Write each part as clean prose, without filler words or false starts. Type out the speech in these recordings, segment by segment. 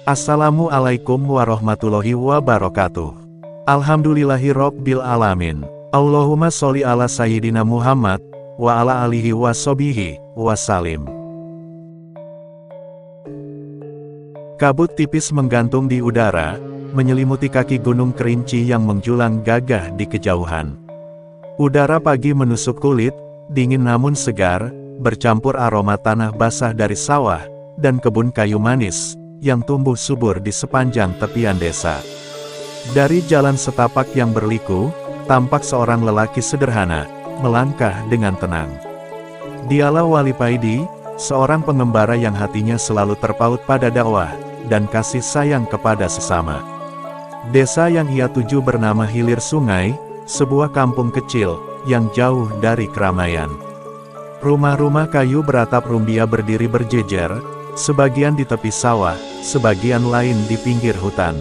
Assalamualaikum warahmatullahi wabarakatuh. Alhamdulillahi Rabbil Alamin. Allahumma sholli ala Sayyidina Muhammad, wa ala alihi wa sahbihi, wassalim. Kabut tipis menggantung di udara, menyelimuti kaki Gunung Kerinci yang menjulang gagah di kejauhan. Udara pagi menusuk kulit, dingin namun segar, bercampur aroma tanah basah dari sawah, dan kebun kayu manis, yang tumbuh subur di sepanjang tepian desa. Dari jalan setapak yang berliku, tampak seorang lelaki sederhana, melangkah dengan tenang. Dialah Wali Paidi, seorang pengembara yang hatinya selalu terpaut pada dakwah, dan kasih sayang kepada sesama. Desa yang ia tuju bernama Hilir Sungai, sebuah kampung kecil, yang jauh dari keramaian. Rumah-rumah kayu beratap rumbia berdiri berjejer, sebagian di tepi sawah, sebagian lain di pinggir hutan.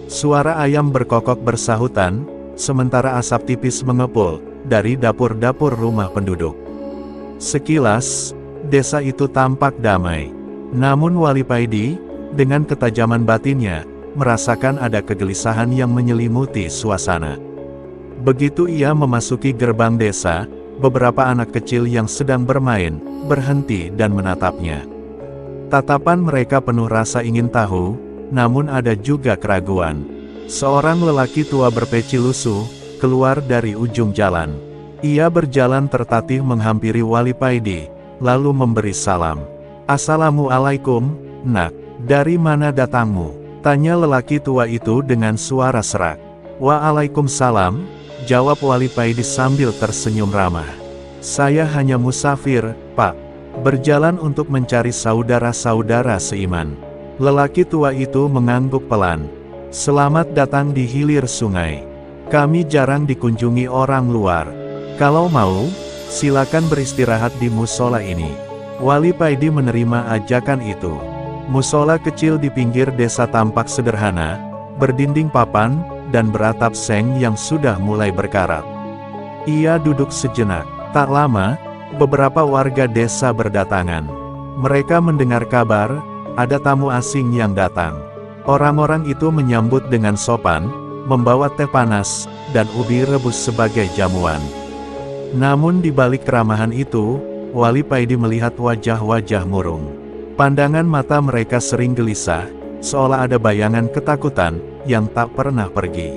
Suara ayam berkokok bersahutan, sementara asap tipis mengepul dari dapur-dapur rumah penduduk. Sekilas, desa itu tampak damai. Namun Wali Paidi, dengan ketajaman batinnya, merasakan ada kegelisahan yang menyelimuti suasana. Begitu ia memasuki gerbang desa, beberapa anak kecil yang sedang bermain, berhenti dan menatapnya. Tatapan mereka penuh rasa ingin tahu, namun ada juga keraguan. Seorang lelaki tua berpeci lusuh, keluar dari ujung jalan. Ia berjalan tertatih menghampiri Wali Paidi, lalu memberi salam. "Assalamualaikum, nak, dari mana datangmu?" tanya lelaki tua itu dengan suara serak. "Waalaikumsalam," jawab Wali Paidi sambil tersenyum ramah. "Saya hanya musafir, Pak. Berjalan untuk mencari saudara-saudara seiman." Lelaki tua itu mengangguk pelan. "Selamat datang di Hilir Sungai. Kami jarang dikunjungi orang luar. Kalau mau, silakan beristirahat di musola ini." Wali Paidi menerima ajakan itu. Musola kecil di pinggir desa tampak sederhana, berdinding papan, dan beratap seng yang sudah mulai berkarat. Ia duduk sejenak. Tak lama, beberapa warga desa berdatangan. Mereka mendengar kabar, ada tamu asing yang datang. Orang-orang itu menyambut dengan sopan, membawa teh panas, dan ubi rebus sebagai jamuan. Namun di balik keramahan itu, Wali Paidi melihat wajah-wajah murung. Pandangan mata mereka sering gelisah, seolah ada bayangan ketakutan, yang tak pernah pergi.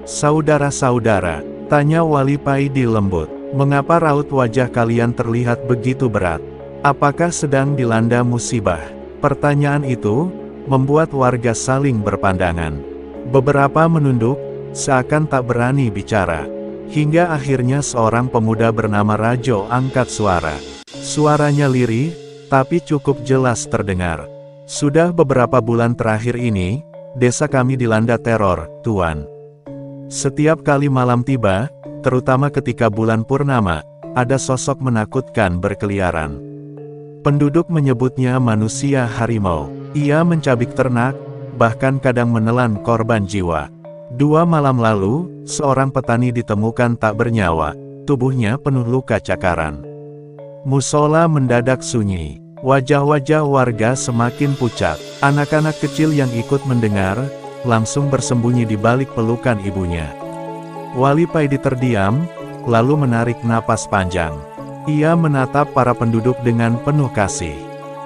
"Saudara-saudara," tanya Wali Paidi lembut, "mengapa raut wajah kalian terlihat begitu berat? Apakah sedang dilanda musibah?" Pertanyaan itu, membuat warga saling berpandangan. Beberapa menunduk, seakan tak berani bicara. Hingga akhirnya seorang pemuda bernama Rajo angkat suara. Suaranya lirih, tapi cukup jelas terdengar. "Sudah beberapa bulan terakhir ini, desa kami dilanda teror, Tuan. Setiap kali malam tiba, terutama ketika bulan purnama, ada sosok menakutkan berkeliaran. Penduduk menyebutnya manusia harimau. Ia mencabik ternak, bahkan kadang menelan korban jiwa. 2 malam lalu, seorang petani ditemukan tak bernyawa, tubuhnya penuh luka cakaran." Musola mendadak sunyi. Wajah-wajah warga semakin pucat. Anak-anak kecil yang ikut mendengar, langsung bersembunyi di balik pelukan ibunya. Wali Paidi terdiam, lalu menarik napas panjang. Ia menatap para penduduk dengan penuh kasih.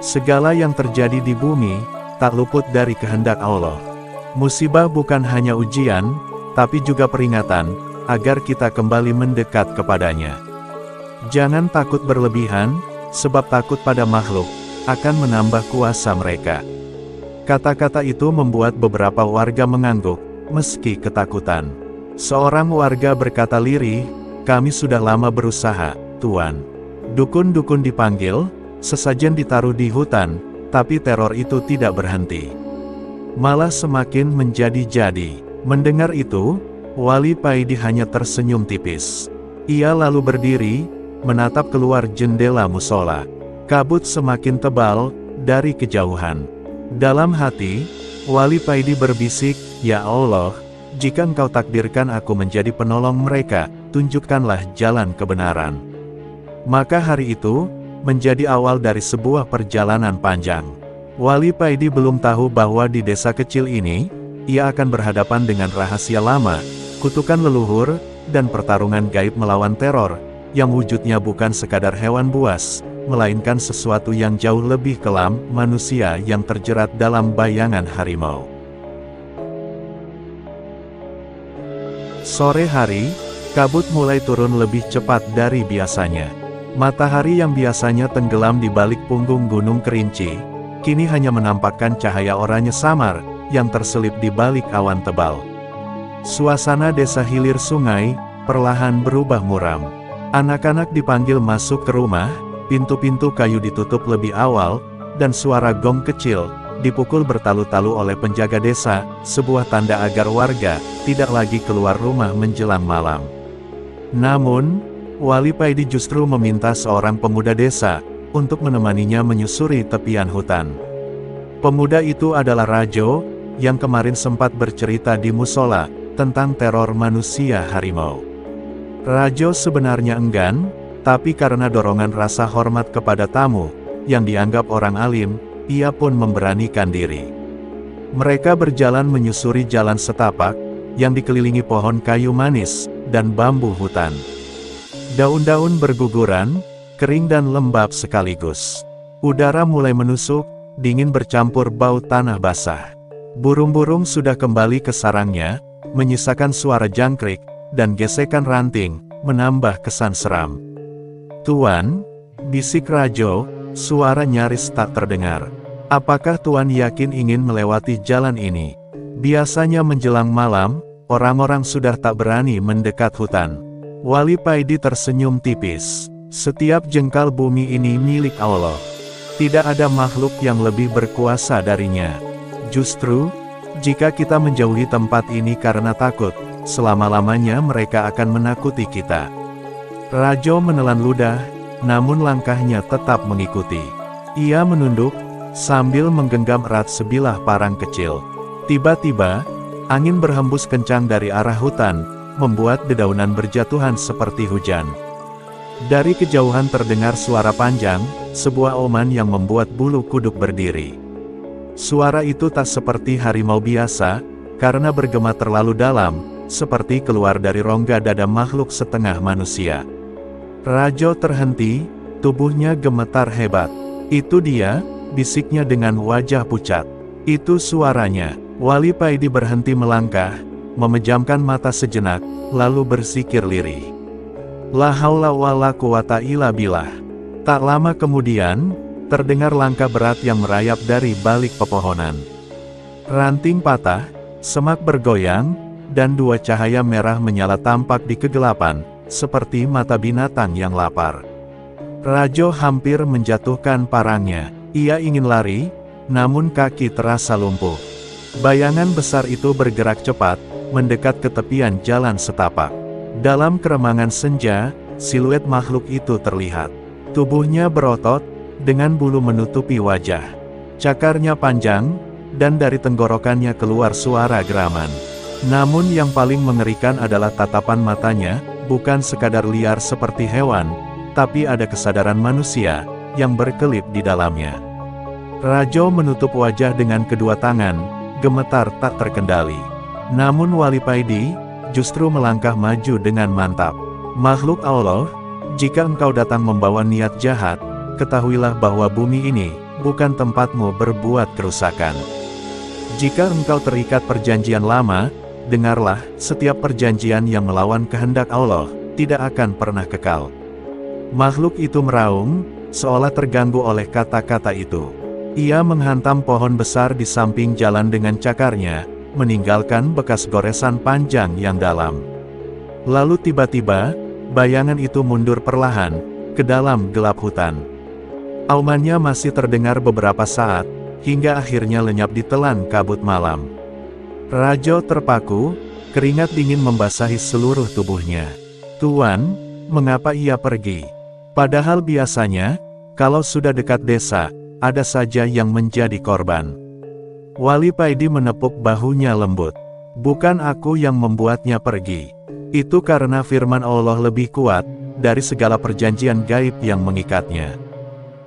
Segala yang terjadi di bumi, tak luput dari kehendak Allah. Musibah bukan hanya ujian, tapi juga peringatan, agar kita kembali mendekat kepadanya. Jangan takut berlebihan, sebab takut pada makhluk, akan menambah kuasa mereka. Kata-kata itu membuat beberapa warga mengangguk, meski ketakutan. Seorang warga berkata lirih, "Kami sudah lama berusaha, Tuan. Dukun-dukun dipanggil, sesajen ditaruh di hutan, tapi teror itu tidak berhenti. Malah semakin menjadi-jadi." Mendengar itu, Wali Paidi hanya tersenyum tipis. Ia lalu berdiri, menatap keluar jendela musola. Kabut semakin tebal, dari kejauhan. Dalam hati, Wali Paidi berbisik, "Ya Allah, jika Engkau takdirkan aku menjadi penolong mereka, tunjukkanlah jalan kebenaran." Maka hari itu, menjadi awal dari sebuah perjalanan panjang. Wali Paidi belum tahu bahwa di desa kecil ini, ia akan berhadapan dengan rahasia lama, kutukan leluhur, dan pertarungan gaib melawan teror, yang wujudnya bukan sekadar hewan buas, melainkan sesuatu yang jauh lebih kelam, manusia yang terjerat dalam bayangan harimau. Sore hari, kabut mulai turun lebih cepat dari biasanya. Matahari yang biasanya tenggelam di balik punggung Gunung Kerinci, kini hanya menampakkan cahaya oranye samar, yang terselip di balik awan tebal. Suasana desa hilir sungai, perlahan berubah muram. Anak-anak dipanggil masuk ke rumah, pintu-pintu kayu ditutup lebih awal, dan suara gong kecil, dipukul bertalu-talu oleh penjaga desa, sebuah tanda agar warga, tidak lagi keluar rumah menjelang malam. Namun, Wali Paidi justru meminta seorang pemuda desa, untuk menemaninya menyusuri tepian hutan. Pemuda itu adalah Rajo, yang kemarin sempat bercerita di musola, tentang teror manusia harimau. Rajo sebenarnya enggan, tapi karena dorongan rasa hormat kepada tamu, yang dianggap orang alim, ia pun memberanikan diri. Mereka berjalan menyusuri jalan setapak, yang dikelilingi pohon kayu manis, dan bambu hutan. Daun-daun berguguran, kering dan lembab sekaligus. Udara mulai menusuk, dingin bercampur bau tanah basah. Burung-burung sudah kembali ke sarangnya, menyisakan suara jangkrik, dan gesekan ranting, menambah kesan seram. "Tuan," bisik Rajo, suara nyaris tak terdengar. "Apakah Tuan yakin ingin melewati jalan ini? Biasanya menjelang malam, orang-orang sudah tak berani mendekat hutan." Wali Paidi tersenyum tipis. "Setiap jengkal bumi ini milik Allah. Tidak ada makhluk yang lebih berkuasa darinya. Justru, jika kita menjauhi tempat ini karena takut, selama-lamanya mereka akan menakuti kita." Rajo menelan ludah, namun langkahnya tetap mengikuti. Ia menunduk, sambil menggenggam erat sebilah parang kecil. Tiba-tiba, angin berhembus kencang dari arah hutan, membuat dedaunan berjatuhan seperti hujan. Dari kejauhan terdengar suara panjang, sebuah oman yang membuat bulu kuduk berdiri. Suara itu tak seperti harimau biasa, karena bergema terlalu dalam, seperti keluar dari rongga dada makhluk setengah manusia. Rajo terhenti, tubuhnya gemetar hebat. "Itu dia," bisiknya dengan wajah pucat. "Itu suaranya." Wali Paidi berhenti melangkah, memejamkan mata sejenak, lalu bersikir lirih. La haula wala quwata illa billah. Tak lama kemudian, terdengar langkah berat yang merayap dari balik pepohonan. Ranting patah, semak bergoyang, dan dua cahaya merah menyala tampak di kegelapan, seperti mata binatang yang lapar. Rajo hampir menjatuhkan parangnya. Ia ingin lari, namun kaki terasa lumpuh. Bayangan besar itu bergerak cepat, mendekat ke tepian jalan setapak. Dalam keremangan senja, siluet makhluk itu terlihat. Tubuhnya berotot, dengan bulu menutupi wajah. Cakarnya panjang, dan dari tenggorokannya keluar suara geraman. Namun yang paling mengerikan adalah tatapan matanya, bukan sekadar liar seperti hewan, tapi ada kesadaran manusia, yang berkelip di dalamnya. Rajo menutup wajah dengan kedua tangan, gemetar tak terkendali. Namun Wali Paidi, justru melangkah maju dengan mantap. "Makhluk Allah, jika engkau datang membawa niat jahat, ketahuilah bahwa bumi ini, bukan tempatmu berbuat kerusakan. Jika engkau terikat perjanjian lama, dengarlah, setiap perjanjian yang melawan kehendak Allah, tidak akan pernah kekal." Makhluk itu meraung, seolah terganggu oleh kata-kata itu. Ia menghantam pohon besar di samping jalan dengan cakarnya, meninggalkan bekas goresan panjang yang dalam. Lalu tiba-tiba, bayangan itu mundur perlahan, ke dalam gelap hutan. Aumannya masih terdengar beberapa saat, hingga akhirnya lenyap ditelan kabut malam. Rajo terpaku, keringat dingin membasahi seluruh tubuhnya. "Tuan, mengapa ia pergi?" Padahal biasanya, kalau sudah dekat desa, ada saja yang menjadi korban. Wali Paidi menepuk bahunya lembut. "Bukan aku yang membuatnya pergi. Itu karena firman Allah lebih kuat, dari segala perjanjian gaib yang mengikatnya."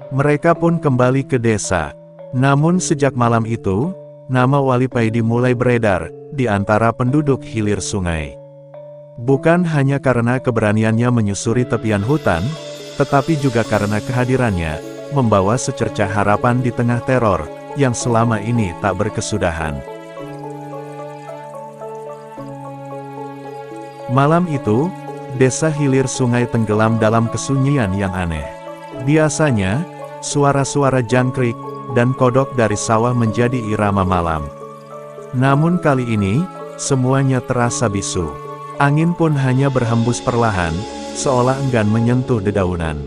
Mereka pun kembali ke desa. Namun sejak malam itu, nama Wali Paidi mulai beredar di antara penduduk hilir sungai. Bukan hanya karena keberaniannya menyusuri tepian hutan, tetapi juga karena kehadirannya membawa secercah harapan di tengah teror yang selama ini tak berkesudahan. Malam itu, desa hilir sungai tenggelam dalam kesunyian yang aneh. Biasanya, suara-suara jangkrik dan kodok dari sawah menjadi irama malam. Namun kali ini, semuanya terasa bisu. Angin pun hanya berhembus perlahan, seolah enggan menyentuh dedaunan.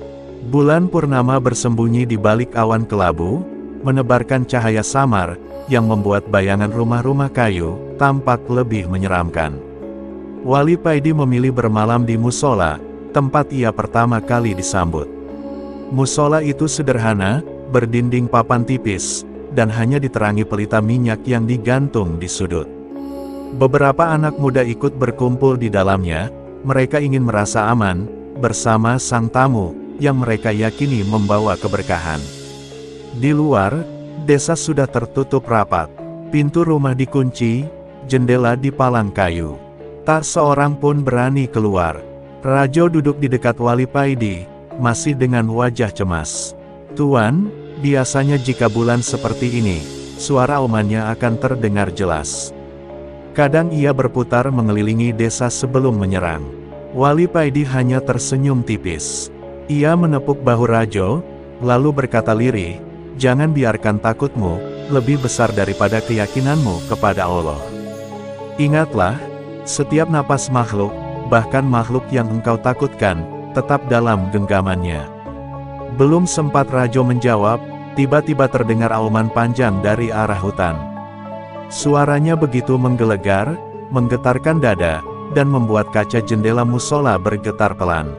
Bulan purnama bersembunyi di balik awan kelabu, menebarkan cahaya samar, yang membuat bayangan rumah-rumah kayu tampak lebih menyeramkan. Wali Paidi memilih bermalam di musola, tempat ia pertama kali disambut. Musola itu sederhana, berdinding papan tipis, dan hanya diterangi pelita minyak yang digantung di sudut. Beberapa anak muda ikut berkumpul di dalamnya, mereka ingin merasa aman, bersama sang tamu, yang mereka yakini membawa keberkahan. Di luar, desa sudah tertutup rapat, pintu rumah dikunci, jendela dipalang kayu. Tak seorang pun berani keluar. Rajo duduk di dekat Wali Paidi, masih dengan wajah cemas. "Tuan, biasanya jika bulan seperti ini, suara aumannya akan terdengar jelas. Kadang ia berputar mengelilingi desa sebelum menyerang." Wali Paidi hanya tersenyum tipis. Ia menepuk bahu Rajo, lalu berkata lirih, "Jangan biarkan takutmu lebih besar daripada keyakinanmu kepada Allah. Ingatlah, setiap napas makhluk, bahkan makhluk yang engkau takutkan, tetap dalam genggamannya." Belum sempat Rajo menjawab, tiba-tiba terdengar auman panjang dari arah hutan. Suaranya begitu menggelegar, menggetarkan dada, dan membuat kaca jendela musola bergetar pelan.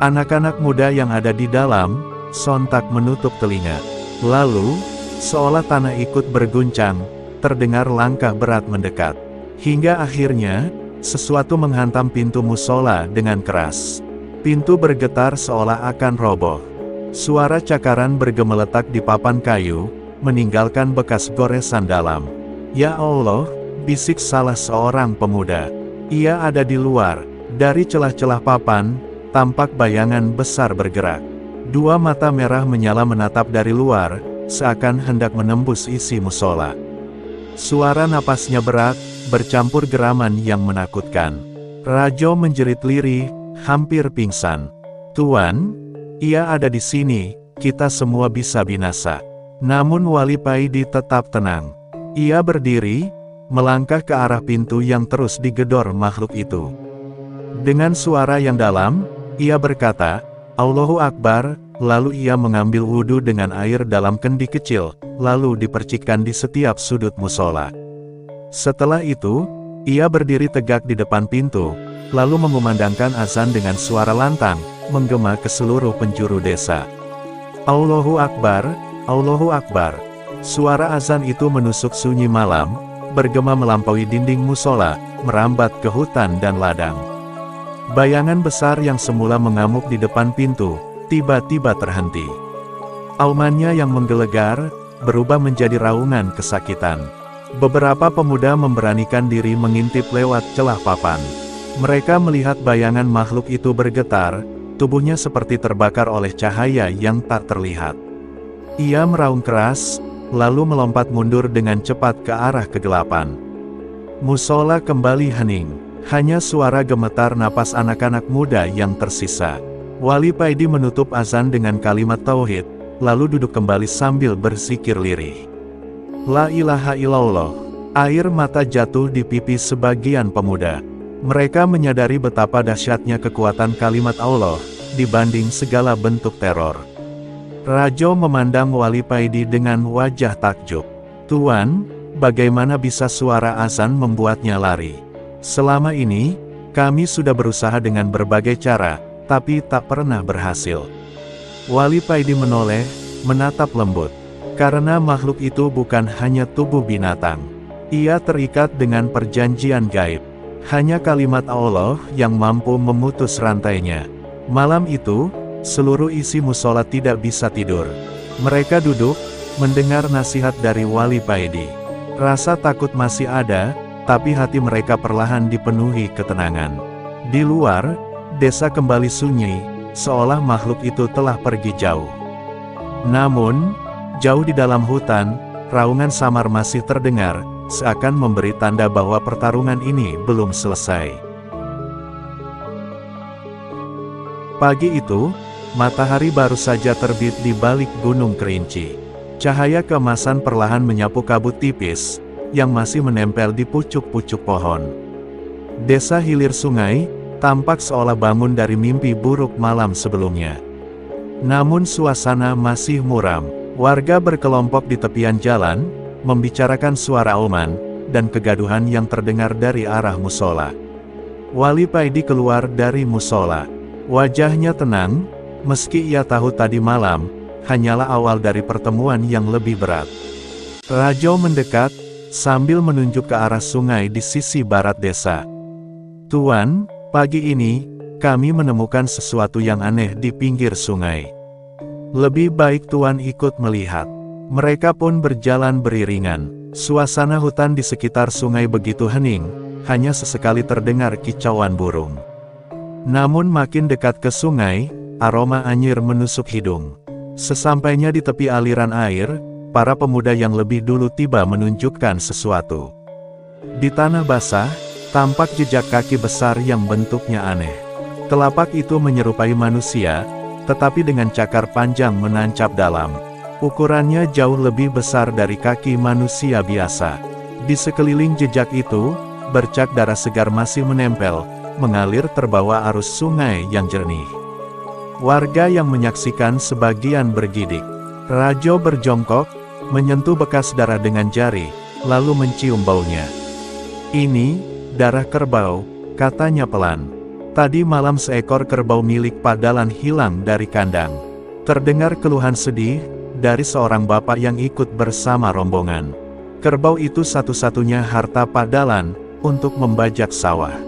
Anak-anak muda yang ada di dalam, sontak menutup telinga. Lalu, seolah tanah ikut berguncang, terdengar langkah berat mendekat. Hingga akhirnya, sesuatu menghantam pintu musola dengan keras. Pintu bergetar seolah akan roboh. Suara cakaran bergemeletak di papan kayu, meninggalkan bekas goresan dalam. "Ya Allah," bisik salah seorang pemuda. Ia ada di luar. Dari celah-celah papan, tampak bayangan besar bergerak. Dua mata merah menyala menatap dari luar, seakan hendak menembus isi musola. Suara napasnya berat, bercampur geraman yang menakutkan. Rajo menjerit lirih, hampir pingsan. "Tuan, ia ada di sini, kita semua bisa binasa." Namun Wali Paidi tetap tenang. Ia berdiri, melangkah ke arah pintu yang terus digedor makhluk itu. Dengan suara yang dalam, ia berkata, "Allahu Akbar," lalu ia mengambil wudhu dengan air dalam kendi kecil, lalu dipercikkan di setiap sudut musola. Setelah itu, ia berdiri tegak di depan pintu, lalu mengumandangkan azan dengan suara lantang, menggema ke seluruh penjuru desa. "Allahu Akbar, Allahu Akbar." Suara azan itu menusuk sunyi malam, bergema melampaui dinding musola, merambat ke hutan dan ladang. Bayangan besar yang semula mengamuk di depan pintu, tiba-tiba terhenti. Aumannya yang menggelegar, berubah menjadi raungan kesakitan. Beberapa pemuda memberanikan diri mengintip lewat celah papan. Mereka melihat bayangan makhluk itu bergetar, tubuhnya seperti terbakar oleh cahaya yang tak terlihat. Ia meraung keras, lalu melompat mundur dengan cepat ke arah kegelapan. Musola kembali hening, hanya suara gemetar napas anak-anak muda yang tersisa. Wali Paidi menutup azan dengan kalimat tauhid, lalu duduk kembali sambil berzikir lirih. La ilaha illallah. Air mata jatuh di pipi sebagian pemuda. Mereka menyadari betapa dahsyatnya kekuatan kalimat Allah, dibanding segala bentuk teror. Rajo memandang Wali Paidi dengan wajah takjub. "Tuan, bagaimana bisa suara azan membuatnya lari? Selama ini, kami sudah berusaha dengan berbagai cara, tapi tak pernah berhasil." Wali Paidi menoleh, menatap lembut. Karena makhluk itu bukan hanya tubuh binatang. Ia terikat dengan perjanjian gaib. Hanya kalimat Allah yang mampu memutus rantainya. Malam itu, seluruh isi musola tidak bisa tidur. Mereka duduk, mendengar nasihat dari Wali Paidi. Rasa takut masih ada, tapi hati mereka perlahan dipenuhi ketenangan. Di luar, desa kembali sunyi, seolah makhluk itu telah pergi jauh. Namun, jauh di dalam hutan, raungan samar masih terdengar, seakan memberi tanda bahwa pertarungan ini belum selesai. Pagi itu, matahari baru saja terbit di balik Gunung Kerinci. Cahaya keemasan perlahan menyapu kabut tipis, yang masih menempel di pucuk-pucuk pohon. Desa hilir sungai, tampak seolah bangun dari mimpi buruk malam sebelumnya. Namun suasana masih muram. Warga berkelompok di tepian jalan, membicarakan suara auman, dan kegaduhan yang terdengar dari arah musola. Wali Paidi keluar dari musola. Wajahnya tenang, meski ia tahu tadi malam hanyalah awal dari pertemuan yang lebih berat. Rajo mendekat, sambil menunjuk ke arah sungai di sisi barat desa. "Tuan, pagi ini, kami menemukan sesuatu yang aneh di pinggir sungai. Lebih baik Tuan ikut melihat." Mereka pun berjalan beriringan. Suasana hutan di sekitar sungai begitu hening, hanya sesekali terdengar kicauan burung. Namun makin dekat ke sungai, aroma anyir menusuk hidung. Sesampainya di tepi aliran air, para pemuda yang lebih dulu tiba menunjukkan sesuatu. Di tanah basah, tampak jejak kaki besar yang bentuknya aneh. Telapak itu menyerupai manusia, tetapi dengan cakar panjang menancap dalam. Ukurannya jauh lebih besar dari kaki manusia biasa. Di sekeliling jejak itu, bercak darah segar masih menempel, mengalir terbawa arus sungai yang jernih. Warga yang menyaksikan sebagian bergidik. Rajo berjongkok, menyentuh bekas darah dengan jari, lalu mencium baunya. "Ini, darah kerbau," katanya pelan. "Tadi malam seekor kerbau milik Padalan hilang dari kandang." Terdengar keluhan sedih dari seorang bapak yang ikut bersama rombongan. Kerbau itu satu-satunya harta Padalan untuk membajak sawah.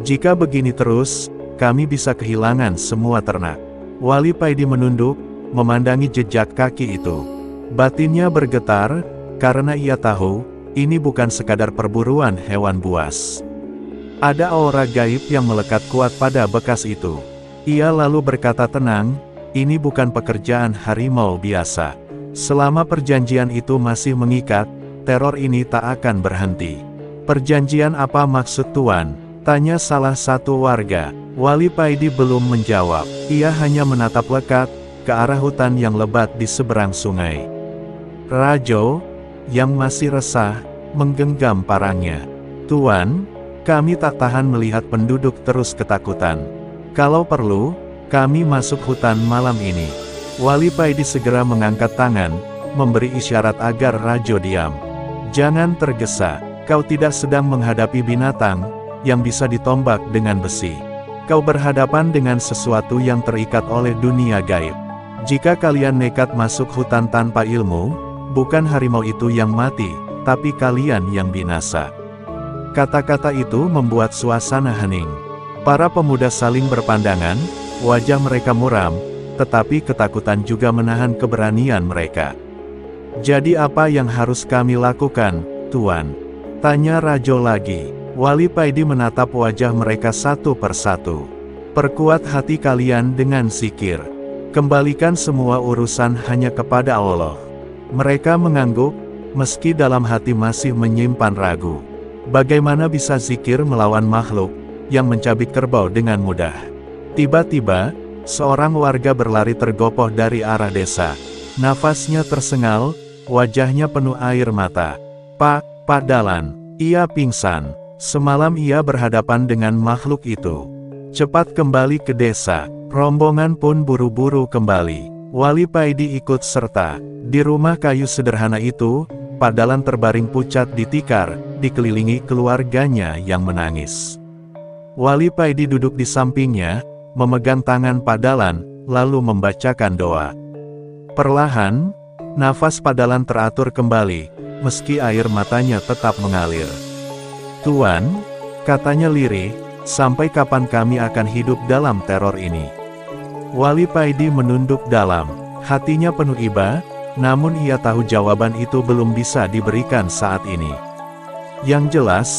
"Jika begini terus, kami bisa kehilangan semua ternak." Wali Paidi menunduk, memandangi jejak kaki itu. Batinnya bergetar, karena ia tahu, ini bukan sekadar perburuan hewan buas. Ada aura gaib yang melekat kuat pada bekas itu. Ia lalu berkata tenang, "Ini bukan pekerjaan harimau biasa. Selama perjanjian itu masih mengikat, teror ini tak akan berhenti." "Perjanjian apa maksud Tuan?" tanya salah satu warga. Wali Paidi belum menjawab, ia hanya menatap lekat, ke arah hutan yang lebat di seberang sungai. Rajo, yang masih resah, menggenggam parangnya. "Tuan, kami tak tahan melihat penduduk terus ketakutan. Kalau perlu, kami masuk hutan malam ini." Wali Paidi segera mengangkat tangan, memberi isyarat agar Rajo diam. "Jangan tergesa, kau tidak sedang menghadapi binatang yang bisa ditombak dengan besi. Kau berhadapan dengan sesuatu yang terikat oleh dunia gaib. Jika kalian nekat masuk hutan tanpa ilmu, bukan harimau itu yang mati, tapi kalian yang binasa." Kata-kata itu membuat suasana hening. Para pemuda saling berpandangan, wajah mereka muram, tetapi ketakutan juga menahan keberanian mereka. "Jadi apa yang harus kami lakukan, Tuan?" tanya Rajo lagi. Wali Paidi menatap wajah mereka satu persatu. "Perkuat hati kalian dengan zikir. Kembalikan semua urusan hanya kepada Allah." Mereka mengangguk, meski dalam hati masih menyimpan ragu. Bagaimana bisa zikir melawan makhluk yang mencabik kerbau dengan mudah? Tiba-tiba, seorang warga berlari tergopoh dari arah desa. Nafasnya tersengal, wajahnya penuh air mata. Pak Dalan, ia pingsan. Semalam ia berhadapan dengan makhluk itu. Cepat kembali ke desa." Rombongan pun buru-buru kembali. Wali Paidi ikut serta. Di rumah kayu sederhana itu, Padalan terbaring pucat di tikar, dikelilingi keluarganya yang menangis. Wali Paidi duduk di sampingnya, memegang tangan Padalan, lalu membacakan doa. Perlahan, nafas Padalan teratur kembali, meski air matanya tetap mengalir. "Tuan," katanya lirih, "sampai kapan kami akan hidup dalam teror ini?" Wali Paidi menunduk dalam, hatinya penuh iba, Namun ia tahu jawaban itu belum bisa diberikan saat ini. Yang jelas,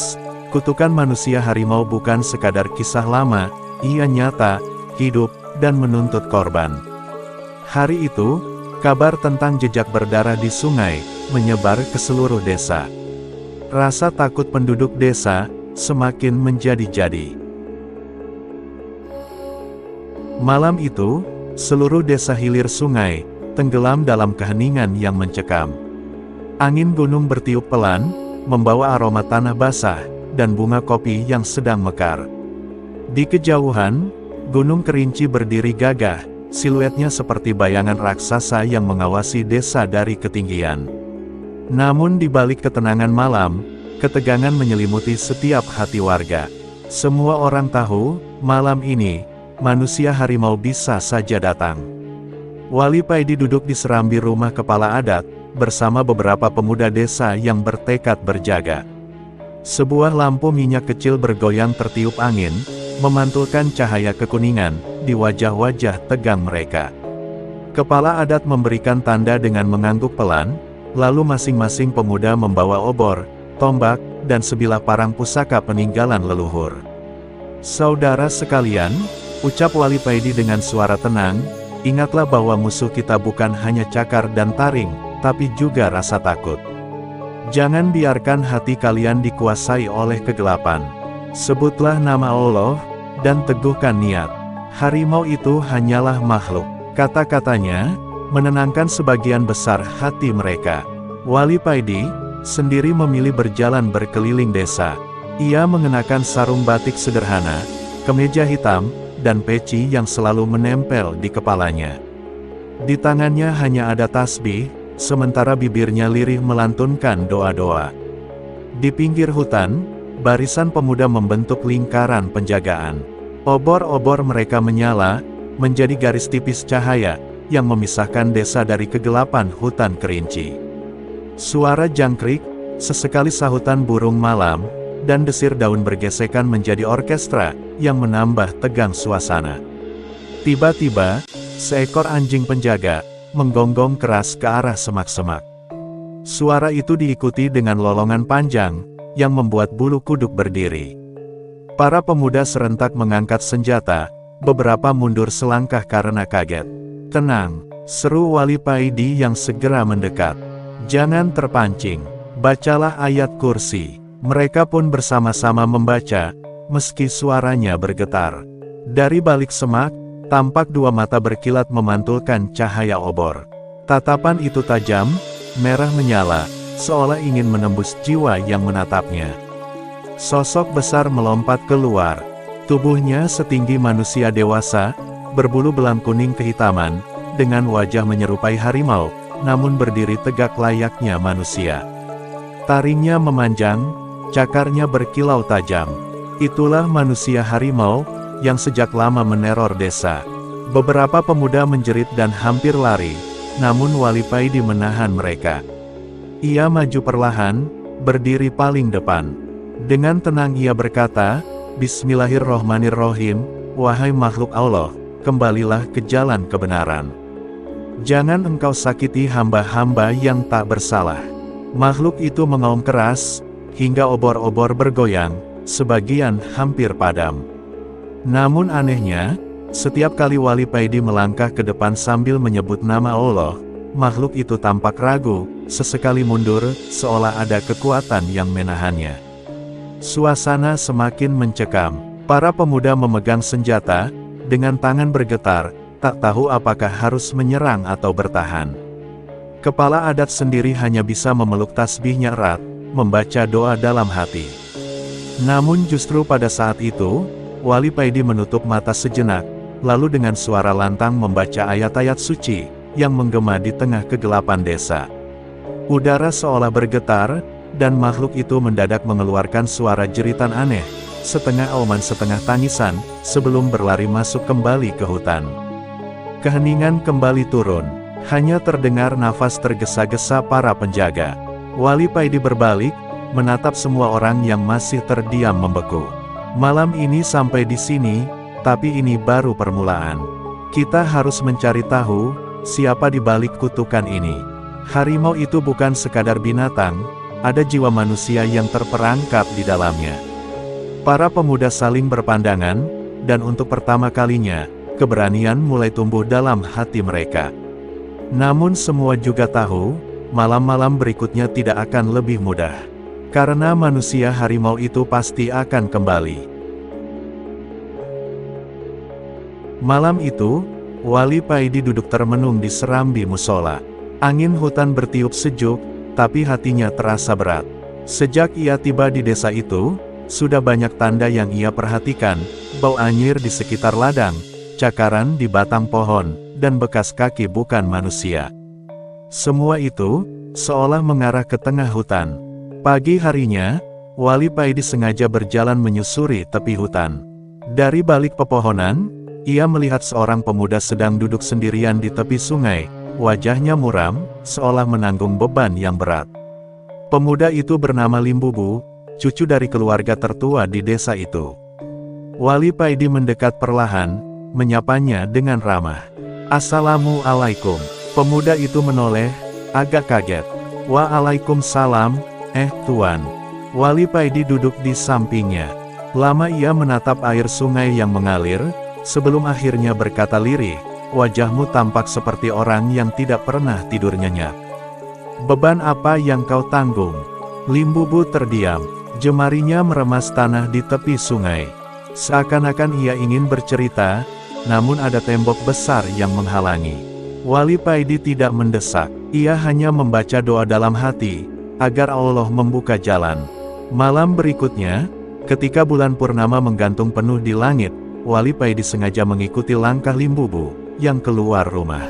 kutukan manusia harimau bukan sekadar kisah lama, ia nyata, hidup, dan menuntut korban. Hari itu, kabar tentang jejak berdarah di sungai menyebar ke seluruh desa. Rasa takut penduduk desa semakin menjadi-jadi. Malam itu, seluruh desa hilir sungai tenggelam dalam keheningan yang mencekam. Angin gunung bertiup pelan, membawa aroma tanah basah dan bunga kopi yang sedang mekar. Di kejauhan, Gunung Kerinci berdiri gagah, siluetnya seperti bayangan raksasa yang mengawasi desa dari ketinggian. Namun di balik ketenangan malam, ketegangan menyelimuti setiap hati warga. Semua orang tahu, malam ini, manusia harimau bisa saja datang. Wali Paidi duduk di serambi rumah kepala adat, bersama beberapa pemuda desa yang bertekad berjaga. Sebuah lampu minyak kecil bergoyang tertiup angin, memantulkan cahaya kekuningan di wajah-wajah tegang mereka. Kepala adat memberikan tanda dengan mengangguk pelan, lalu masing-masing pemuda membawa obor, tombak, dan sebilah parang pusaka peninggalan leluhur. "Saudara sekalian," ucap Wali Paidi dengan suara tenang, "ingatlah bahwa musuh kita bukan hanya cakar dan taring, tapi juga rasa takut. Jangan biarkan hati kalian dikuasai oleh kegelapan. Sebutlah nama Allah, dan teguhkan niat. Harimau itu hanyalah makhluk." Kata-katanya menenangkan sebagian besar hati mereka. Wali Paidi sendiri memilih berjalan berkeliling desa. Ia mengenakan sarung batik sederhana, kemeja hitam, dan peci yang selalu menempel di kepalanya. Di tangannya hanya ada tasbih, sementara bibirnya lirih melantunkan doa-doa. Di pinggir hutan, barisan pemuda membentuk lingkaran penjagaan. Obor-obor mereka menyala, menjadi garis tipis cahaya, yang memisahkan desa dari kegelapan hutan Kerinci. Suara jangkrik, sesekali sahutan burung malam, dan desir daun bergesekan menjadi orkestra, yang menambah tegang suasana. Tiba-tiba, seekor anjing penjaga, menggonggong keras ke arah semak-semak. Suara itu diikuti dengan lolongan panjang, yang membuat bulu kuduk berdiri. Para pemuda serentak mengangkat senjata, beberapa mundur selangkah karena kaget. "Tenang," seru Wali Paidi yang segera mendekat. "Jangan terpancing. Bacalah ayat kursi." Mereka pun bersama-sama membaca, meski suaranya bergetar. Dari balik semak, tampak dua mata berkilat memantulkan cahaya obor. Tatapan itu tajam, merah menyala, seolah ingin menembus jiwa yang menatapnya. Sosok besar melompat keluar. Tubuhnya setinggi manusia dewasa, berbulu belang kuning kehitaman, dengan wajah menyerupai harimau, namun berdiri tegak layaknya manusia. Taringnya memanjang, cakarnya berkilau tajam. Itulah manusia harimau, yang sejak lama meneror desa. Beberapa pemuda menjerit dan hampir lari, namun Wali Paidi menahan mereka. Ia maju perlahan, berdiri paling depan. Dengan tenang ia berkata, "Bismillahirrohmanirrohim, wahai makhluk Allah, kembalilah ke jalan kebenaran. Jangan engkau sakiti hamba-hamba yang tak bersalah." Makhluk itu mengaum keras, hingga obor-obor bergoyang, sebagian hampir padam. Namun anehnya, setiap kali Wali Paidi melangkah ke depan sambil menyebut nama Allah, makhluk itu tampak ragu, sesekali mundur, seolah ada kekuatan yang menahannya. Suasana semakin mencekam. Para pemuda memegang senjata, dengan tangan bergetar, tak tahu apakah harus menyerang atau bertahan. Kepala adat sendiri hanya bisa memeluk tasbihnya erat, membaca doa dalam hati. Namun justru pada saat itu, Wali Paidi menutup mata sejenak, lalu dengan suara lantang membaca ayat-ayat suci, yang menggema di tengah kegelapan desa. Udara seolah bergetar, dan makhluk itu mendadak mengeluarkan suara jeritan aneh, setengah auman setengah tangisan, sebelum berlari masuk kembali ke hutan. Keheningan kembali turun, hanya terdengar nafas tergesa-gesa para penjaga. Wali Paidi berbalik, menatap semua orang yang masih terdiam membeku. "Malam ini sampai di sini, tapi ini baru permulaan. Kita harus mencari tahu, siapa di balik kutukan ini." Harimau itu bukan sekadar binatang, ada jiwa manusia yang terperangkap di dalamnya. Para pemuda saling berpandangan, dan untuk pertama kalinya, keberanian mulai tumbuh dalam hati mereka. Namun semua juga tahu, malam-malam berikutnya tidak akan lebih mudah. Karena manusia harimau itu pasti akan kembali. Malam itu, Wali Paidi duduk termenung di serambi musola. Angin hutan bertiup sejuk, tapi hatinya terasa berat. Sejak ia tiba di desa itu, sudah banyak tanda yang ia perhatikan, bau anyir di sekitar ladang, cakaran di batang pohon, dan bekas kaki bukan manusia. Semua itu, seolah mengarah ke tengah hutan. Pagi harinya, Wali Paidi sengaja berjalan menyusuri tepi hutan. Dari balik pepohonan, ia melihat seorang pemuda sedang duduk sendirian di tepi sungai, wajahnya muram, seolah menanggung beban yang berat. Pemuda itu bernama Limbubu, cucu dari keluarga tertua di desa itu. Wali Paidi mendekat perlahan, menyapanya dengan ramah. "Assalamualaikum." Pemuda itu menoleh, agak kaget. "Waalaikumsalam, Tuan." Wali Paidi duduk di sampingnya. Lama ia menatap air sungai yang mengalir, sebelum akhirnya berkata lirih, "Wajahmu tampak seperti orang yang tidak pernah tidur nyenyak. Beban apa yang kau tanggung?" Limbubu terdiam, jemarinya meremas tanah di tepi sungai. Seakan-akan ia ingin bercerita, namun ada tembok besar yang menghalangi. Wali Paidi tidak mendesak, ia hanya membaca doa dalam hati, agar Allah membuka jalan. Malam berikutnya, ketika bulan purnama menggantung penuh di langit, Wali Paidi sengaja mengikuti langkah Limbubu yang keluar rumah.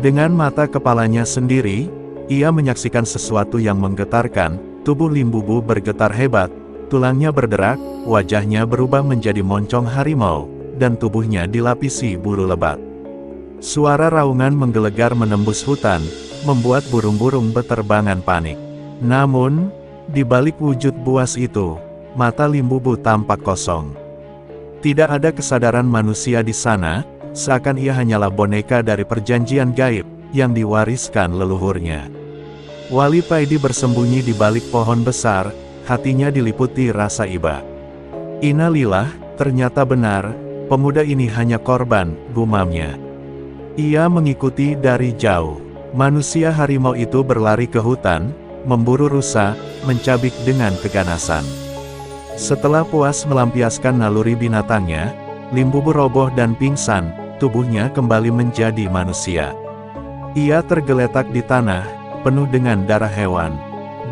Dengan mata kepalanya sendiri, ia menyaksikan sesuatu yang menggetarkan. Tubuh Limbubu bergetar hebat, tulangnya berderak, wajahnya berubah menjadi moncong harimau, dan tubuhnya dilapisi bulu lebat. Suara raungan menggelegar menembus hutan, membuat burung-burung beterbangan panik. Namun, di balik wujud buas itu, mata Limbubu tampak kosong. Tidak ada kesadaran manusia di sana, seakan ia hanyalah boneka dari perjanjian gaib, yang diwariskan leluhurnya. Wali Paidi bersembunyi di balik pohon besar, hatinya diliputi rasa iba. "Innalillah, ternyata benar, pemuda ini hanya korban," gumamnya. Ia mengikuti dari jauh. Manusia harimau itu berlari ke hutan, memburu rusa, mencabik dengan keganasan. Setelah puas melampiaskan naluri binatangnya, Limbubu roboh dan pingsan, tubuhnya kembali menjadi manusia. Ia tergeletak di tanah, penuh dengan darah hewan.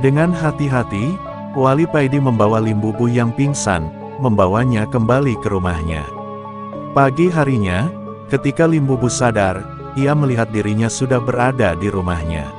Dengan hati-hati, Wali Paidi membawa Limbubu yang pingsan, membawanya kembali ke rumahnya. Pagi harinya, ketika Limbubu sadar, ia melihat dirinya sudah berada di rumahnya.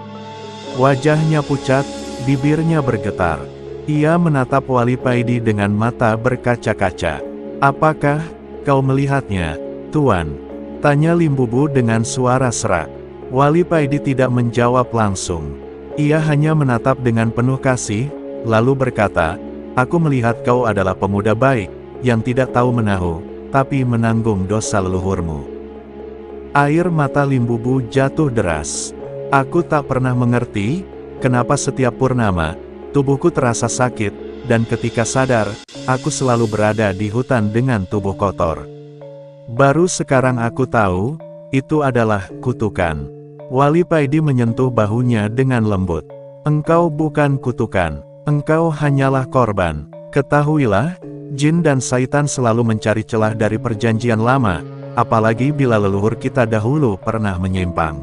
Wajahnya pucat, bibirnya bergetar. Ia menatap Wali Paidi dengan mata berkaca-kaca. "Apakah kau melihatnya, Tuan?" tanya Limbubu dengan suara serak. Wali Paidi tidak menjawab langsung. Ia hanya menatap dengan penuh kasih, lalu berkata, "Aku melihat kau adalah pemuda baik, yang tidak tahu menahu, tapi menanggung dosa leluhurmu." Air mata Limbubu jatuh deras. "Aku tak pernah mengerti, kenapa setiap purnama, tubuhku terasa sakit, dan ketika sadar, aku selalu berada di hutan dengan tubuh kotor. Baru sekarang aku tahu, itu adalah kutukan." Wali Paidi menyentuh bahunya dengan lembut. "Engkau bukan kutukan, engkau hanyalah korban. Ketahuilah, jin dan syaitan selalu mencari celah dari perjanjian lama, apalagi bila leluhur kita dahulu pernah menyimpang.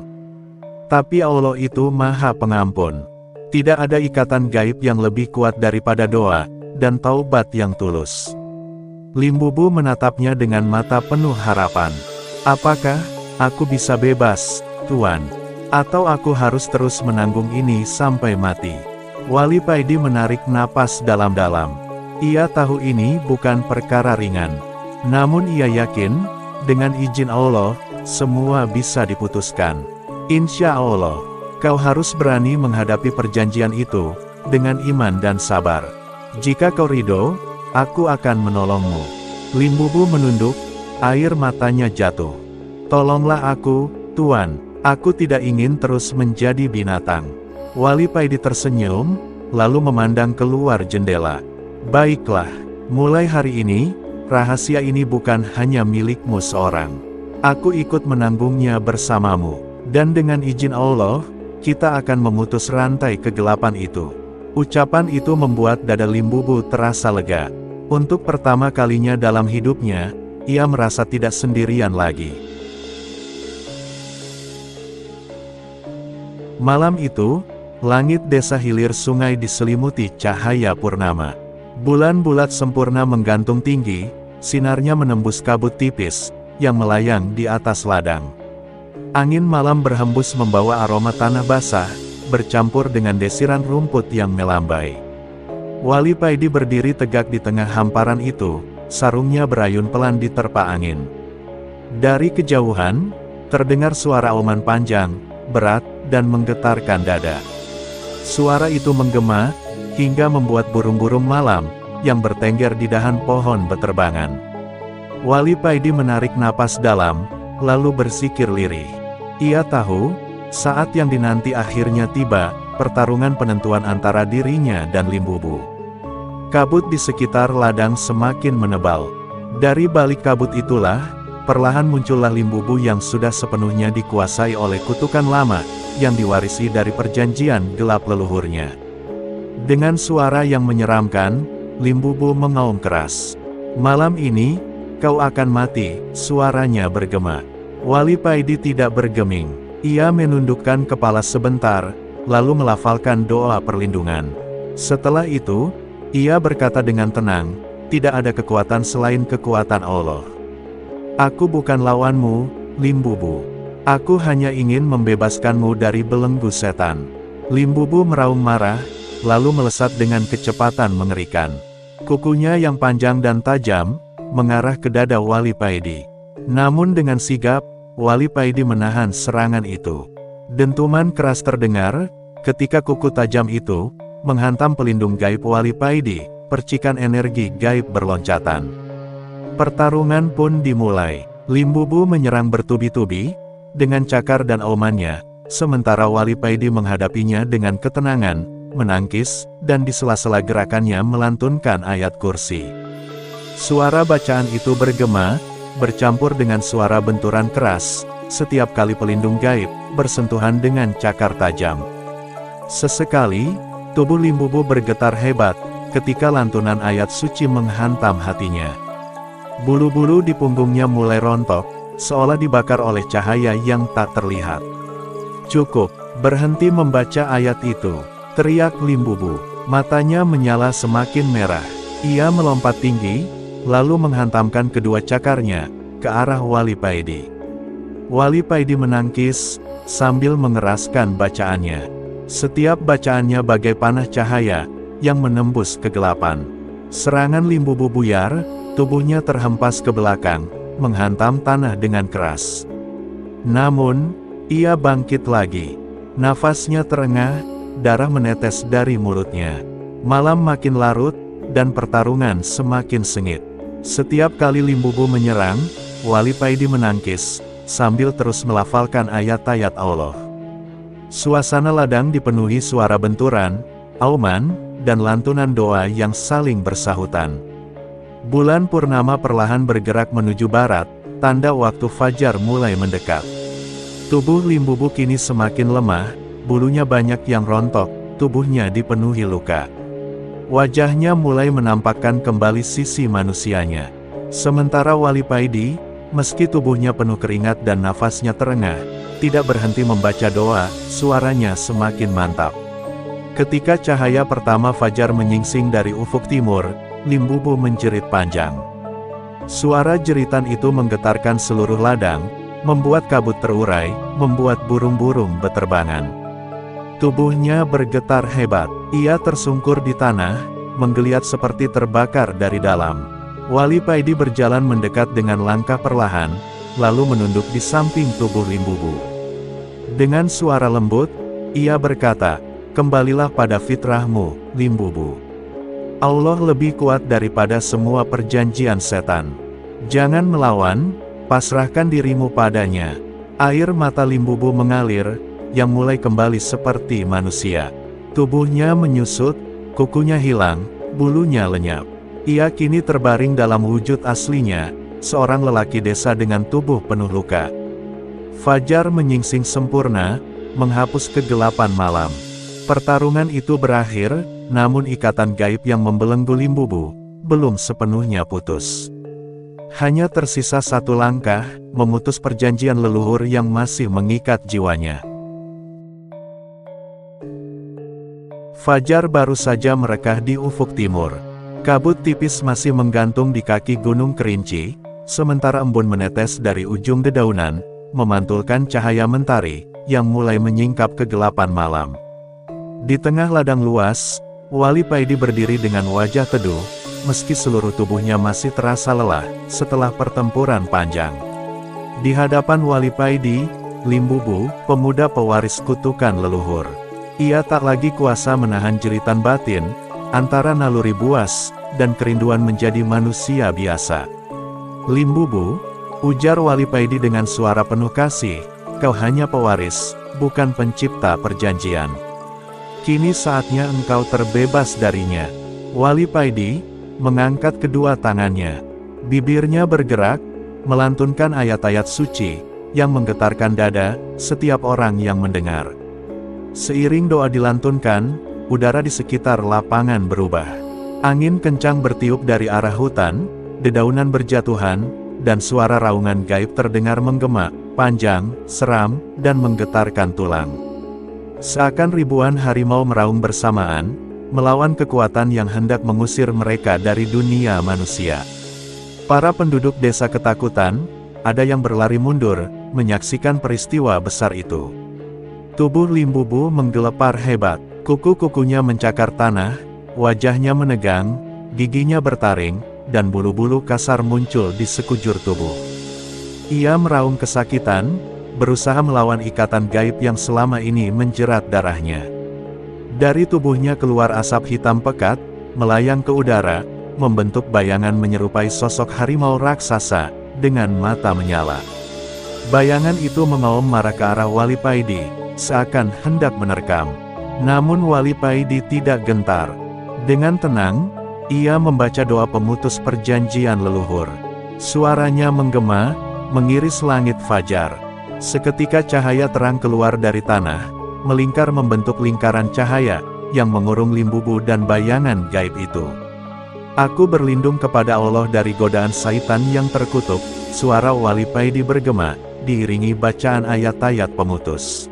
Tapi Allah itu Maha Pengampun. Tidak ada ikatan gaib yang lebih kuat daripada doa, dan taubat yang tulus." Limbubu menatapnya dengan mata penuh harapan. "Apakah aku bisa bebas, Tuan? Atau aku harus terus menanggung ini sampai mati?" Wali Paidi menarik napas dalam-dalam. Ia tahu ini bukan perkara ringan. Namun ia yakin, dengan izin Allah, semua bisa diputuskan. "Insya Allah, kau harus berani menghadapi perjanjian itu, dengan iman dan sabar. Jika kau ridho, aku akan menolongmu." Limbubu menunduk, air matanya jatuh. "Tolonglah aku, Tuan," Aku tidak ingin terus menjadi binatang. Wali Paidi tersenyum, lalu memandang keluar jendela. Baiklah, mulai hari ini, rahasia ini bukan hanya milikmu seorang. Aku ikut menanggungnya bersamamu. Dan dengan izin Allah, kita akan memutus rantai kegelapan itu. Ucapan itu membuat dada Limbubu terasa lega. Untuk pertama kalinya dalam hidupnya, ia merasa tidak sendirian lagi. Malam itu, langit desa hilir sungai diselimuti cahaya purnama. Bulan bulat sempurna menggantung tinggi, sinarnya menembus kabut tipis, yang melayang di atas ladang. Angin malam berhembus membawa aroma tanah basah, bercampur dengan desiran rumput yang melambai. Wali Paidi berdiri tegak di tengah hamparan itu, sarungnya berayun pelan diterpa angin. Dari kejauhan, terdengar suara auman panjang, berat, dan menggetarkan dada. Suara itu menggema, hingga membuat burung-burung malam, yang bertengger di dahan pohon beterbangan. Wali Paidi menarik napas dalam, lalu bersikir lirih. Ia tahu, saat yang dinanti akhirnya tiba, pertarungan penentuan antara dirinya dan Limbubu. Kabut di sekitar ladang semakin menebal. Dari balik kabut itulah, perlahan muncullah Limbubu yang sudah sepenuhnya dikuasai oleh kutukan lama, yang diwarisi dari perjanjian gelap leluhurnya. Dengan suara yang menyeramkan, Limbubu mengaum keras. Malam ini, kau akan mati, suaranya bergema. Wali Paidi tidak bergeming. Ia menundukkan kepala sebentar, lalu melafalkan doa perlindungan. Setelah itu, ia berkata dengan tenang, tidak ada kekuatan selain kekuatan Allah. Aku bukan lawanmu, Limbubu. Aku hanya ingin membebaskanmu dari belenggu setan. Limbubu meraung marah, lalu melesat dengan kecepatan mengerikan. Kukunya yang panjang dan tajam, mengarah ke dada Wali Paidi. Namun dengan sigap, Wali Paidi menahan serangan itu. Dentuman keras terdengar, ketika kuku tajam itu, menghantam pelindung gaib Wali Paidi, percikan energi gaib berloncatan. Pertarungan pun dimulai. Limbubu menyerang bertubi-tubi, dengan cakar dan aumannya, sementara Wali Paidi menghadapinya dengan ketenangan, menangkis, dan di sela-sela gerakannya melantunkan ayat kursi. Suara bacaan itu bergema, bercampur dengan suara benturan keras, setiap kali pelindung gaib, bersentuhan dengan cakar tajam. Sesekali, tubuh Limbubu bergetar hebat, ketika lantunan ayat suci menghantam hatinya. Bulu-bulu di punggungnya mulai rontok, seolah dibakar oleh cahaya yang tak terlihat. Cukup, berhenti membaca ayat itu, teriak Limbubu. Matanya menyala semakin merah. Ia melompat tinggi, lalu menghantamkan kedua cakarnya, ke arah Wali Paidi. Wali Paidi menangkis, sambil mengeraskan bacaannya. Setiap bacaannya bagai panah cahaya, yang menembus kegelapan. Serangan Limbubu buyar, tubuhnya terhempas ke belakang, menghantam tanah dengan keras. Namun, ia bangkit lagi. Nafasnya terengah, darah menetes dari mulutnya. Malam makin larut, dan pertarungan semakin sengit. Setiap kali Limbubu menyerang, Wali Paidi menangkis, sambil terus melafalkan ayat-ayat Allah. Suasana ladang dipenuhi suara benturan, auman, dan lantunan doa yang saling bersahutan. Bulan purnama perlahan bergerak menuju barat, tanda waktu fajar mulai mendekat. Tubuh Limbubu kini semakin lemah, bulunya banyak yang rontok, tubuhnya dipenuhi luka. Wajahnya mulai menampakkan kembali sisi manusianya. Sementara Wali Paidi, meski tubuhnya penuh keringat dan nafasnya terengah, tidak berhenti membaca doa, suaranya semakin mantap. Ketika cahaya pertama fajar menyingsing dari ufuk timur, Limbubu menjerit panjang. Suara jeritan itu menggetarkan seluruh ladang, membuat kabut terurai, membuat burung-burung beterbangan. Tubuhnya bergetar hebat, ia tersungkur di tanah, menggeliat seperti terbakar dari dalam. Wali Paidi berjalan mendekat dengan langkah perlahan, lalu menunduk di samping tubuh Limbubu. Dengan suara lembut, ia berkata, "Kembalilah pada fitrahmu, Limbubu. Allah lebih kuat daripada semua perjanjian setan. Jangan melawan, pasrahkan dirimu padanya." Air mata Limbubu mengalir, yang mulai kembali seperti manusia. Tubuhnya menyusut, kukunya hilang, bulunya lenyap. Ia kini terbaring dalam wujud aslinya, seorang lelaki desa dengan tubuh penuh luka. Fajar menyingsing sempurna, menghapus kegelapan malam. Pertarungan itu berakhir, namun ikatan gaib yang membelenggu Limbubu belum sepenuhnya putus. Hanya tersisa satu langkah, memutus perjanjian leluhur yang masih mengikat jiwanya. Fajar baru saja merekah di ufuk timur. Kabut tipis masih menggantung di kaki Gunung Kerinci, sementara embun menetes dari ujung dedaunan, memantulkan cahaya mentari, yang mulai menyingkap kegelapan malam. Di tengah ladang luas, Wali Paidi berdiri dengan wajah teduh, meski seluruh tubuhnya masih terasa lelah, setelah pertempuran panjang. Di hadapan Wali Paidi, Limbubu, pemuda pewaris kutukan leluhur. Ia tak lagi kuasa menahan jeritan batin, antara naluri buas, dan kerinduan menjadi manusia biasa. Limbubu, ujar Wali Paidi dengan suara penuh kasih, kau hanya pewaris, bukan pencipta perjanjian. Kini saatnya engkau terbebas darinya. Wali Paidi mengangkat kedua tangannya. Bibirnya bergerak, melantunkan ayat-ayat suci, yang menggetarkan dada setiap orang yang mendengar. Seiring doa dilantunkan, udara di sekitar lapangan berubah. Angin kencang bertiup dari arah hutan, dedaunan berjatuhan, dan suara raungan gaib terdengar menggema, panjang, seram, dan menggetarkan tulang. Seakan ribuan harimau meraung bersamaan, melawan kekuatan yang hendak mengusir mereka dari dunia manusia. Para penduduk desa ketakutan, ada yang berlari mundur, menyaksikan peristiwa besar itu. Tubuh Limbubu menggelepar hebat, kuku-kukunya mencakar tanah, wajahnya menegang, giginya bertaring, dan bulu-bulu kasar muncul di sekujur tubuh. Ia meraung kesakitan, berusaha melawan ikatan gaib yang selama ini menjerat darahnya. Dari tubuhnya keluar asap hitam pekat, melayang ke udara, membentuk bayangan menyerupai sosok harimau raksasa, dengan mata menyala. Bayangan itu mengaum marah ke arah Wali Paidi, seakan hendak menerkam. Namun Wali Paidi tidak gentar. Dengan tenang, ia membaca doa pemutus perjanjian leluhur. Suaranya menggema, mengiris langit fajar. Seketika cahaya terang keluar dari tanah, melingkar membentuk lingkaran cahaya, yang mengurung Limbubu dan bayangan gaib itu. Aku berlindung kepada Allah dari godaan syaitan yang terkutuk, suara Wali Paidi bergema, diiringi bacaan ayat-ayat pemutus.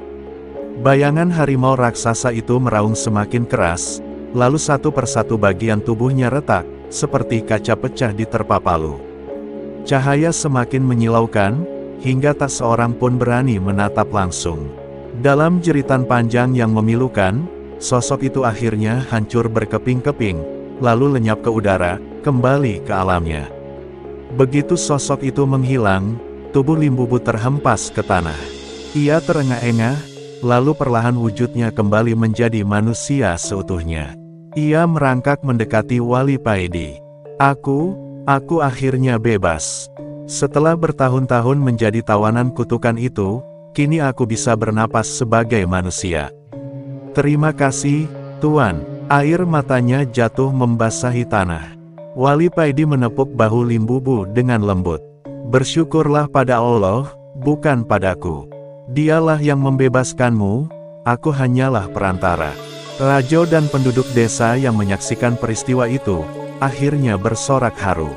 Bayangan harimau raksasa itu meraung semakin keras, lalu satu persatu bagian tubuhnya retak, seperti kaca pecah diterpa palu. Cahaya semakin menyilaukan, hingga tak seorang pun berani menatap langsung. Dalam jeritan panjang yang memilukan, sosok itu akhirnya hancur berkeping-keping, lalu lenyap ke udara, kembali ke alamnya. Begitu sosok itu menghilang, tubuh Limbubu terhempas ke tanah. Ia terengah-engah, lalu perlahan wujudnya kembali menjadi manusia seutuhnya. Ia merangkak mendekati Wali Paidi. Aku akhirnya bebas. Setelah bertahun-tahun menjadi tawanan kutukan itu, kini aku bisa bernapas sebagai manusia. Terima kasih, Tuan. Air matanya jatuh membasahi tanah. Wali Paidi menepuk bahu Limbubu dengan lembut. Bersyukurlah pada Allah, bukan padaku. Dialah yang membebaskanmu, aku hanyalah perantara. Raja dan penduduk desa yang menyaksikan peristiwa itu, akhirnya bersorak haru.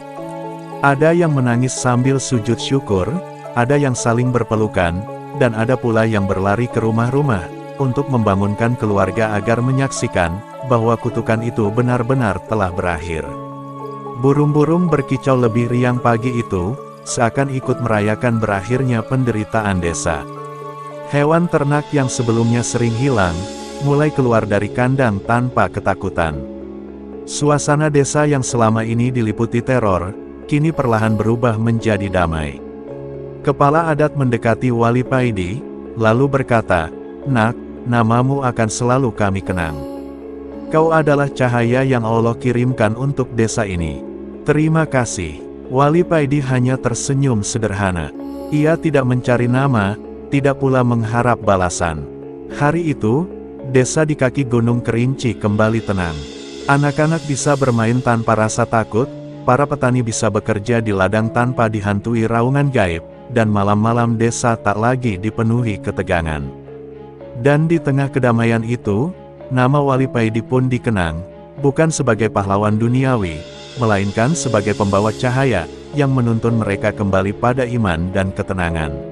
Ada yang menangis sambil sujud syukur, ada yang saling berpelukan, dan ada pula yang berlari ke rumah-rumah, untuk membangunkan keluarga agar menyaksikan, bahwa kutukan itu benar-benar telah berakhir. Burung-burung berkicau lebih riang pagi itu, seakan ikut merayakan berakhirnya penderitaan desa. Hewan ternak yang sebelumnya sering hilang, mulai keluar dari kandang tanpa ketakutan. Suasana desa yang selama ini diliputi teror, kini perlahan berubah menjadi damai. Kepala adat mendekati Wali Paidi, lalu berkata, "Nak, namamu akan selalu kami kenang. Kau adalah cahaya yang Allah kirimkan untuk desa ini. Terima kasih." Wali Paidi hanya tersenyum sederhana. Ia tidak mencari nama, tidak pula mengharap balasan. Hari itu, desa di kaki Gunung Kerinci kembali tenang. Anak-anak bisa bermain tanpa rasa takut, para petani bisa bekerja di ladang tanpa dihantui raungan gaib, dan malam-malam desa tak lagi dipenuhi ketegangan. Dan di tengah kedamaian itu, nama Wali Paidi pun dikenang, bukan sebagai pahlawan duniawi, melainkan sebagai pembawa cahaya, yang menuntun mereka kembali pada iman dan ketenangan.